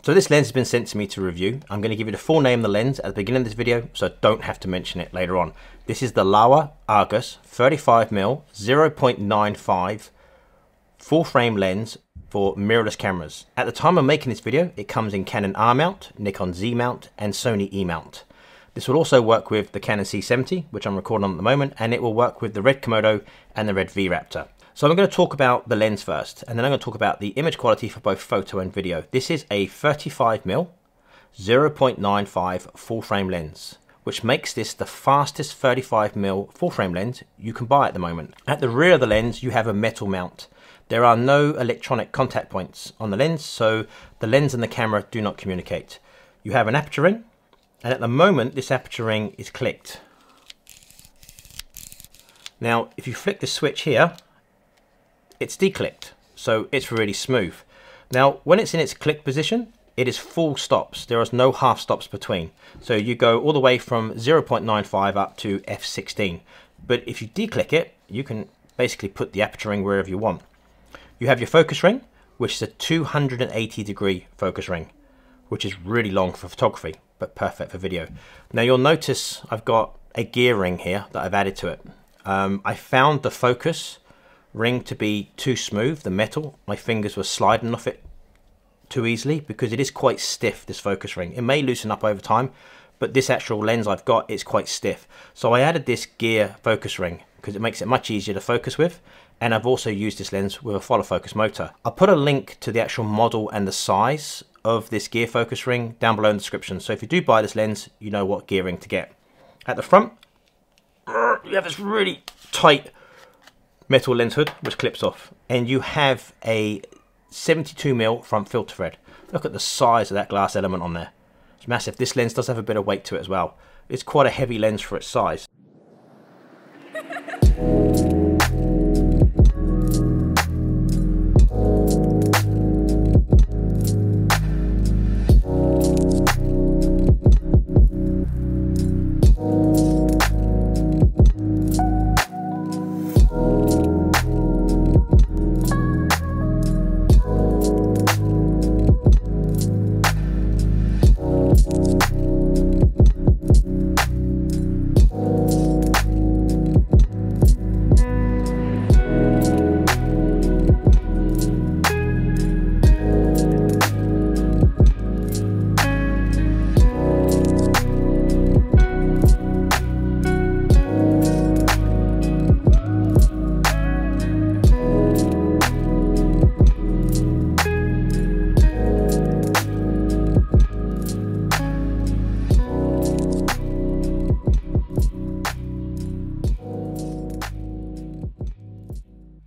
So this lens has been sent to me to review. I'm going to give you the full name of the lens at the beginning of this video, so I don't have to mention it later on. This is the LAOWA Argus 35mm 0.95 full frame lens for mirrorless cameras. At the time of making this video, it comes in Canon R mount, Nikon Z mount, and Sony E mount. This will also work with the Canon C70, which I'm recording on at the moment, and it will work with the Red Komodo and the Red V Raptor. So I'm going to talk about the lens first, and then I'm going to talk about the image quality for both photo and video. This is a 35mm 0.95 full frame lens, which makes this the fastest 35mm full frame lens you can buy at the moment. At the rear of the lens, you have a metal mount. There are no electronic contact points on the lens, so the lens and the camera do not communicate. You have an aperture ring, and at the moment, this aperture ring is clicked. Now, if you flick the switch here, it's declicked, so it's really smooth. Now, when it's in its click position, it is full stops. There is no half stops between. So you go all the way from 0.95 up to f16. But if you declick it, you can basically put the aperture ring wherever you want. You have your focus ring, which is a 280-degree focus ring, which is really long for photography, but perfect for video. Now you'll notice I've got a gear ring here that I've added to it. I found the focus ring to be too smooth, the metal. My fingers were sliding off it too easily because it is quite stiff, this focus ring. It may loosen up over time, but this actual lens I've got is quite stiff. So I added this gear focus ring because it makes it much easier to focus with, and I've also used this lens with a follow focus motor. I'll put a link to the actual model and the size of this gear focus ring down below in the description. So if you do buy this lens, you know what gear ring to get. At the front, you have this really tight metal lens hood which clips off, and you have a 72mm front filter thread. Look at the size of that glass element on there. It's massive. This lens does have a bit of weight to it as well. It's quite a heavy lens for its size.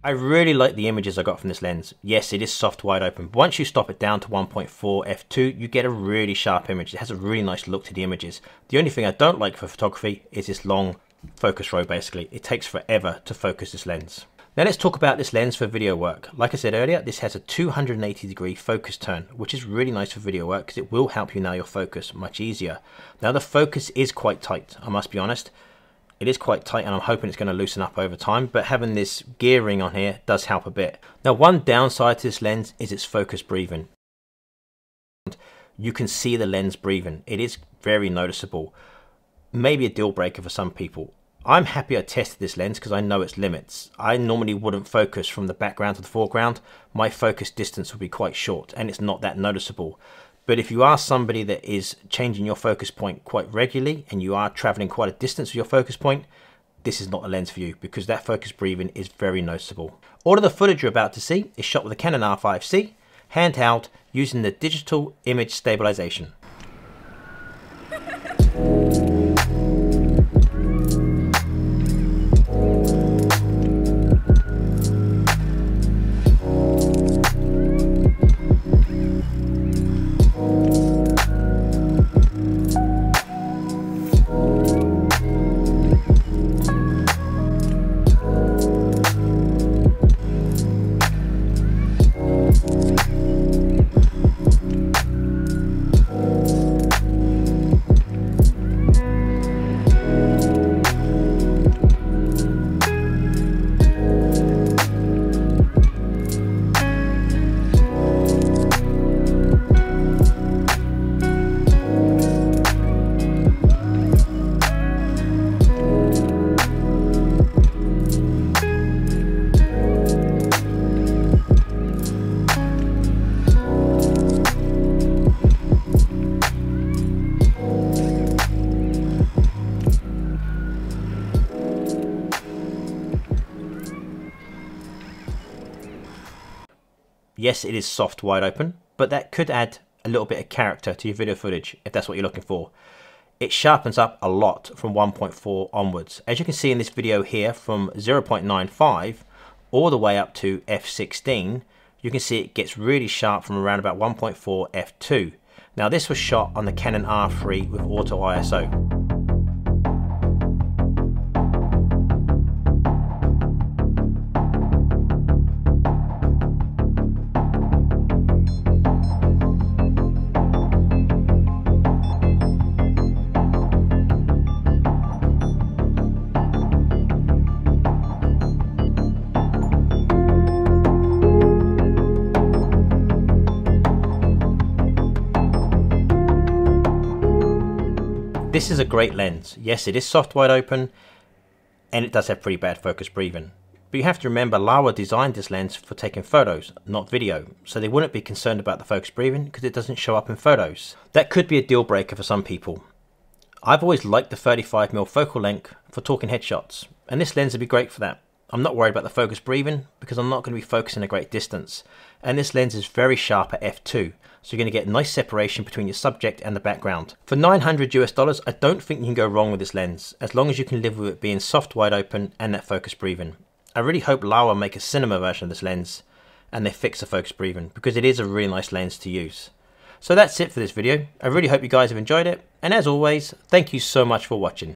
I really like the images I got from this lens. Yes, it is soft wide open, but once you stop it down to 1.4 f2, you get a really sharp image. It has a really nice look to the images. The only thing I don't like for photography is this long focus row, basically. It takes forever to focus this lens. Now let's talk about this lens for video work. Like I said earlier, this has a 280-degree focus turn, which is really nice for video work because it will help you nail your focus much easier. Now the focus is quite tight, I must be honest. It is quite tight, and I'm hoping it's going to loosen up over time, but having this gear ring on here does help a bit. Now one downside to this lens is its focus breathing. You can see the lens breathing. It is very noticeable. Maybe a deal breaker for some people. I'm happy I tested this lens because I know its limits. I normally wouldn't focus from the background to the foreground. My focus distance would be quite short, and it's not that noticeable. But if you are somebody that is changing your focus point quite regularly and you are traveling quite a distance with your focus point, this is not a lens for you because that focus breathing is very noticeable. All of the footage you're about to see is shot with a Canon R5C, handheld, using the digital image stabilization. Yes, it is soft wide open, but that could add a little bit of character to your video footage if that's what you're looking for. It sharpens up a lot from 1.4 onwards. As you can see in this video here, from 0.95 all the way up to f16, you can see it gets really sharp from around about 1.4 f2. Now this was shot on the Canon R3 with auto ISO. This is a great lens. Yes, it is soft wide open and it does have pretty bad focus breathing. But you have to remember LAOWA designed this lens for taking photos, not video. So they wouldn't be concerned about the focus breathing because it doesn't show up in photos. That could be a deal breaker for some people. I've always liked the 35mm focal length for talking headshots, and this lens would be great for that. I'm not worried about the focus breathing because I'm not going to be focusing a great distance. And this lens is very sharp at f2. So you're going to get nice separation between your subject and the background. For $900 US, I don't think you can go wrong with this lens, as long as you can live with it being soft wide open and that focus breathing. I really hope LAOWA make a cinema version of this lens and they fix the focus breathing, because it is a really nice lens to use. So that's it for this video. I really hope you guys have enjoyed it, and as always, thank you so much for watching.